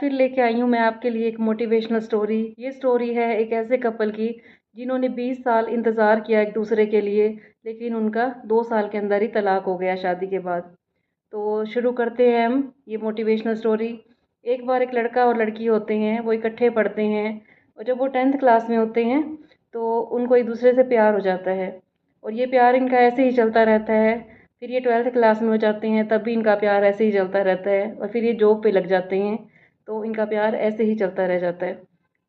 फिर लेके आई हूँ मैं आपके लिए एक मोटिवेशनल स्टोरी। ये स्टोरी है एक ऐसे कपल की जिन्होंने 20 साल इंतज़ार किया एक दूसरे के लिए, लेकिन उनका 2 साल के अंदर ही तलाक हो गया शादी के बाद। तो शुरू करते हैं हम ये मोटिवेशनल स्टोरी। एक बार एक लड़का और लड़की होते हैं, वो इकट्ठे पढ़ते हैं और जब वो 10th क्लास में होते हैं तो उनको एक दूसरे से प्यार हो जाता है और ये प्यार इनका ऐसे ही चलता रहता है। फिर ये 12th क्लास में हो जाते हैं, तब भी इनका प्यार ऐसे ही चलता रहता है और फिर ये जॉब पे लग जाते हैं तो इनका प्यार ऐसे ही चलता रह जाता है।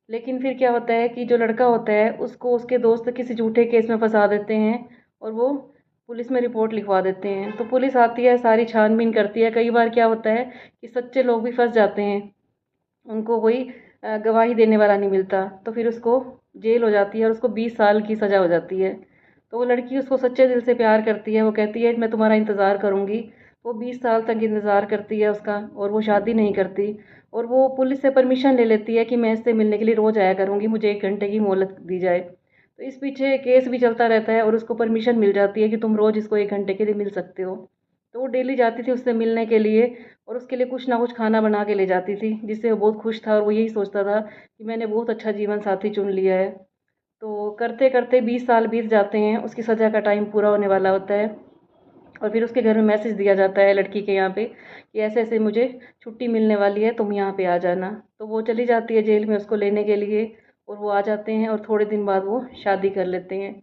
लेकिन फिर क्या होता है कि जो लड़का होता है उसको उसके दोस्त किसी झूठे केस में फंसा देते हैं और वो पुलिस में रिपोर्ट लिखवा देते हैं। तो पुलिस आती है, सारी छानबीन करती है। कई बार क्या होता है कि सच्चे लोग भी फंस जाते हैं, उनको कोई गवाही देने वाला नहीं मिलता, तो फिर उसको जेल हो जाती है और उसको 20 साल की सज़ा हो जाती है। तो वो लड़की उसको सच्चे दिल से प्यार करती है, वो कहती है मैं तुम्हारा इंतज़ार करूँगी। वो 20 साल तक इंतज़ार करती है उसका और वो शादी नहीं करती। और वो पुलिस से परमिशन ले लेती है कि मैं इससे मिलने के लिए रोज़ आया करूँगी, मुझे 1 घंटे की मोहलत दी जाए। तो इस पीछे केस भी चलता रहता है और उसको परमिशन मिल जाती है कि तुम रोज़ इसको 1 घंटे के लिए मिल सकते हो। तो वो डेली जाती थी उससे मिलने के लिए और उसके लिए कुछ ना कुछ खाना बना के ले जाती थी, जिससे वो बहुत खुश था और वो यही सोचता था कि मैंने बहुत अच्छा जीवन साथी चुन लिया है। तो करते करते 20 साल बीत जाते हैं, उसकी सज़ा का टाइम पूरा होने वाला होता है और फिर उसके घर में मैसेज दिया जाता है लड़की के यहाँ पे कि ऐसे ऐसे मुझे छुट्टी मिलने वाली है, तुम यहाँ पे आ जाना। तो वो चली जाती है जेल में उसको लेने के लिए और वो आ जाते हैं और थोड़े दिन बाद वो शादी कर लेते हैं।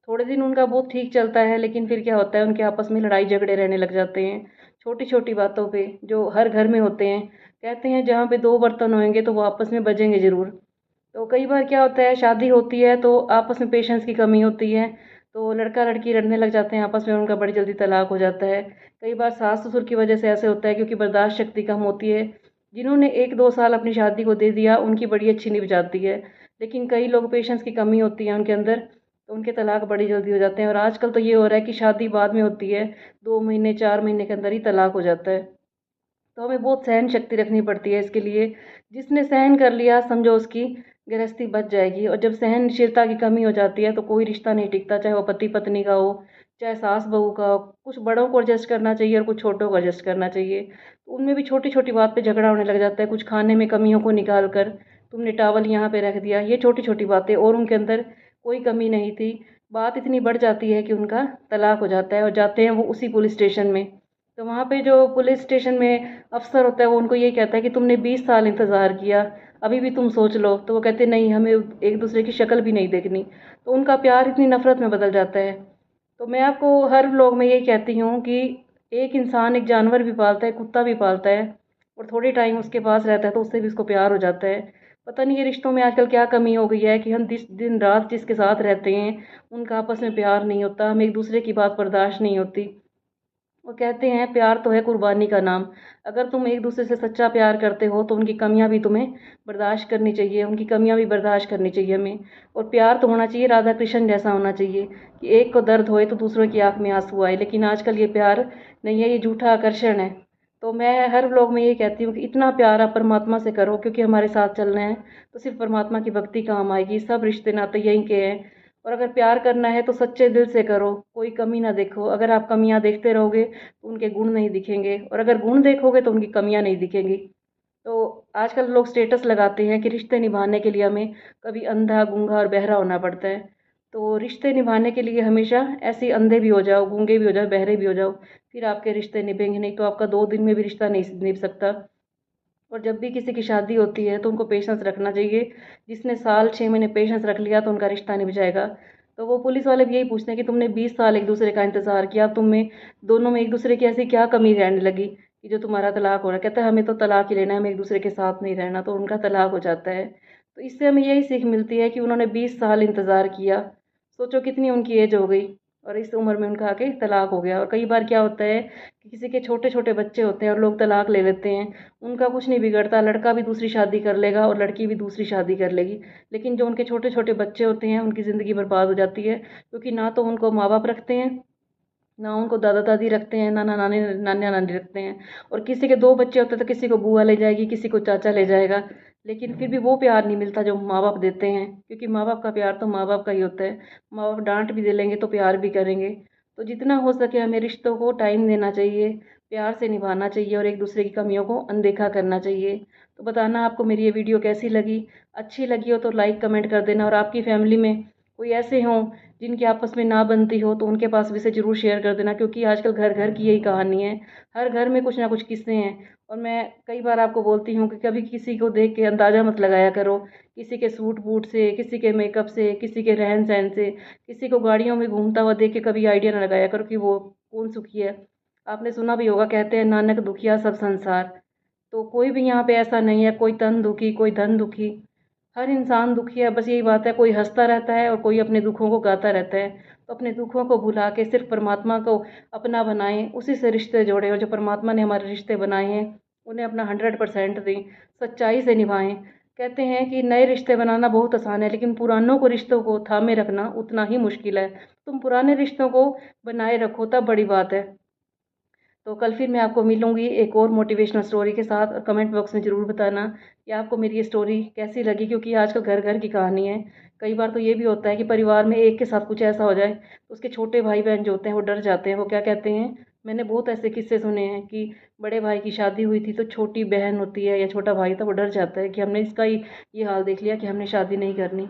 थोड़े दिन उनका बहुत ठीक चलता है, लेकिन फिर क्या होता है उनके आपस में लड़ाई झगड़े रहने लग जाते हैं छोटी छोटी बातों पे, जो हर घर में होते हैं। कहते हैं जहाँ पे दो बर्तन होंगे तो वो आपस में बजेंगे ज़रूर। तो कई बार क्या होता है शादी होती है तो आपस में पेशेंस की कमी होती है, तो लड़का लड़की लड़ने लग जाते हैं आपस में, उनका बड़ी जल्दी तलाक हो जाता है। कई बार सास ससुर की वजह से ऐसे होता है क्योंकि बर्दाश्त शक्ति कम होती है। जिन्होंने 1-2 साल अपनी शादी को दे दिया उनकी बड़ी अच्छी निभ जाती है, लेकिन कई लोग पेशेंस की कमी होती है उनके अंदर, तो उनके तलाक बड़ी जल्दी हो जाते हैं। और आजकल तो ये हो रहा है कि शादी बाद में होती है, 2 महीने 4 महीने के अंदर ही तलाक हो जाता है। तो हमें बहुत सहन शक्ति रखनी पड़ती है इसके लिए। जिसने सहन कर लिया समझो उसकी गृहस्थी बच जाएगी। और जब सहनशीलता की कमी हो जाती है तो कोई रिश्ता नहीं टिकता, चाहे वो पति पत्नी का हो, चाहे सास बहू का हो। कुछ बड़ों को एडजस्ट करना चाहिए और कुछ छोटों को एडजस्ट करना चाहिए। तो उनमें भी छोटी छोटी बात पे झगड़ा होने लग जाता है, कुछ खाने में कमियों को निकाल कर तुमने टावल यहाँ पे रख दिया, ये छोटी छोटी बातें, और उनके अंदर कोई कमी नहीं थी। बात इतनी बढ़ जाती है कि उनका तलाक हो जाता है और जाते हैं वो उसी पुलिस स्टेशन में। तो वहाँ पे जो पुलिस स्टेशन में अफ़सर होता है वो उनको ये कहता है कि तुमने 20 साल इंतज़ार किया, अभी भी तुम सोच लो। तो वो कहते नहीं, हमें एक दूसरे की शक्ल भी नहीं देखनी। तो उनका प्यार इतनी नफ़रत में बदल जाता है। तो मैं आपको हर व्लॉग में यही कहती हूँ कि एक इंसान एक जानवर भी पालता है, कुत्ता भी पालता है, और थोड़ी टाइम उसके पास रहता है तो उससे भी उसको प्यार हो जाता है। पता नहीं ये रिश्तों में आजकल क्या कमी हो गई है कि हम दिन रात जिसके साथ रहते हैं उनका आपस में प्यार नहीं होता, हमें एक दूसरे की बात बर्दाश्त नहीं होती। वो कहते हैं प्यार तो है कुर्बानी का नाम। अगर तुम एक दूसरे से सच्चा प्यार करते हो तो उनकी कमियां भी तुम्हें बर्दाश्त करनी चाहिए, उनकी कमियां भी बर्दाश्त करनी चाहिए हमें। और प्यार तो होना चाहिए राधा कृष्ण जैसा होना चाहिए कि एक को दर्द होए तो दूसरों की आंख में आंसू आए। लेकिन आजकल ये प्यार नहीं है, ये झूठा आकर्षण है। तो मैं हर व्लॉग में ये कहती हूँ कि इतना प्यार आप परमात्मा से करो, क्योंकि हमारे साथ चलना है तो सिर्फ परमात्मा की भक्ति काम आएगी। सब रिश्ते नाते यहीं के हैं। और अगर प्यार करना है तो सच्चे दिल से करो, कोई कमी ना देखो। अगर आप कमियां देखते रहोगे तो उनके गुण नहीं दिखेंगे, और अगर गुण देखोगे तो उनकी कमियां नहीं दिखेंगी। तो आजकल लोग स्टेटस लगाते हैं कि रिश्ते निभाने के लिए हमें कभी अंधा गूंगा और बहरा होना पड़ता है। तो रिश्ते निभाने के लिए हमेशा ऐसे अंधे भी हो जाओ, गूंगे भी हो जाओ, बहरे भी हो जाओ, फिर आपके रिश्ते निभेंगे। नहीं तो आपका 2 दिन में भी रिश्ता नहीं निभ सकता। और जब भी किसी की शादी होती है तो उनको पेशेंस रखना चाहिए। जिसने साल 6 महीने पेशेंस रख लिया तो उनका रिश्ता निभ जाएगा। तो वो पुलिस वाले भी यही पूछते हैं कि तुमने 20 साल एक दूसरे का इंतजार किया, अब तुम में दोनों में एक दूसरे की ऐसी क्या कमी रहने लगी कि जो तुम्हारा तलाक हो रहा है। कहता है हमें तो तलाक ही लेना है, हमें एक दूसरे के साथ नहीं रहना। तो उनका तलाक हो जाता है। तो इससे हमें यही सीख मिलती है कि उन्होंने 20 साल इंतज़ार किया। सोचो कितनी उनकी एज हो गई और इस उम्र में उनका आके तलाक हो गया। और कई बार क्या होता है कि किसी के छोटे छोटे बच्चे होते हैं और लोग तलाक ले लेते हैं, उनका कुछ नहीं बिगड़ता, लड़का भी दूसरी शादी कर लेगा और लड़की भी दूसरी शादी कर लेगी। लेकिन जो उनके छोटे छोटे बच्चे होते हैं उनकी ज़िंदगी बर्बाद हो जाती है, क्योंकि ना तो उनको माँ बाप रखते हैं, ना उनको दादा दादी रखते हैं, नाना नानी नाना नानी रखते हैं। और किसी के 2 बच्चे होते हैं तो किसी को बुआ ले जाएगी, किसी को चाचा ले जाएगा। लेकिन फिर भी वो प्यार नहीं मिलता जो माँ बाप देते हैं, क्योंकि माँ बाप का प्यार तो माँ बाप का ही होता है। माँ बाप डांट भी दे लेंगे तो प्यार भी करेंगे। तो जितना हो सके हमें रिश्तों को टाइम देना चाहिए, प्यार से निभाना चाहिए और एक दूसरे की कमियों को अनदेखा करना चाहिए। तो तो बताना आपको मेरी ये वीडियो कैसी लगी। अच्छी लगी हो तो लाइक कमेंट कर देना, और आपकी फैमिली में कोई ऐसे हों जिनकी आपस में ना बनती हो तो उनके पास भी इसे ज़रूर शेयर कर देना, क्योंकि आजकल घर घर की यही कहानी है। हर घर में कुछ ना कुछ किस्से हैं। और मैं कई बार आपको बोलती हूँ कि कभी किसी को देख के अंदाज़ा मत लगाया करो, किसी के सूट बूट से, किसी के मेकअप से, किसी के रहन सहन से, किसी को गाड़ियों में घूमता हुआ देख के कभी आइडिया ना लगाया करो कि वो कौन सुखी है। आपने सुना भी होगा, कहते हैं नानक दुखिया सब संसार। तो कोई भी यहाँ पे ऐसा नहीं है, कोई तन दुखी कोई धन दुखी, हर इंसान दुखी है। बस यही बात है, कोई हंसता रहता है और कोई अपने दुखों को गाता रहता है। तो अपने दुखों को भुला के सिर्फ परमात्मा को अपना बनाएं, उसी से रिश्ते जोड़ें, और जो परमात्मा ने हमारे रिश्ते बनाए हैं उन्हें अपना 100% दें, सच्चाई से निभाएं। कहते हैं कि नए रिश्ते बनाना बहुत आसान है, लेकिन पुरानों को रिश्तों को थामे रखना उतना ही मुश्किल है। तुम पुराने रिश्तों को बनाए रखो, तब बड़ी बात है। तो कल फिर मैं आपको मिलूंगी एक और मोटिवेशनल स्टोरी के साथ, और कमेंट बॉक्स में ज़रूर बताना कि आपको मेरी ये स्टोरी कैसी लगी, क्योंकि आजकल घर घर की कहानी है। कई बार तो ये भी होता है कि परिवार में एक के साथ कुछ ऐसा हो जाए तो उसके छोटे भाई बहन जो होते हैं वो डर जाते हैं। वो क्या कहते हैं, मैंने बहुत ऐसे किस्से सुने हैं कि बड़े भाई की शादी हुई थी तो छोटी बहन होती है या छोटा भाई था, वो डर जाता है कि हमने इसका ही ये हाल देख लिया कि हमने शादी नहीं करनी।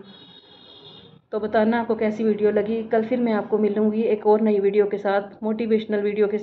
तो बताना आपको कैसी वीडियो लगी। कल फिर मैं आपको मिलूंगी एक और नई वीडियो के साथ, मोटिवेशनल वीडियो के साथ।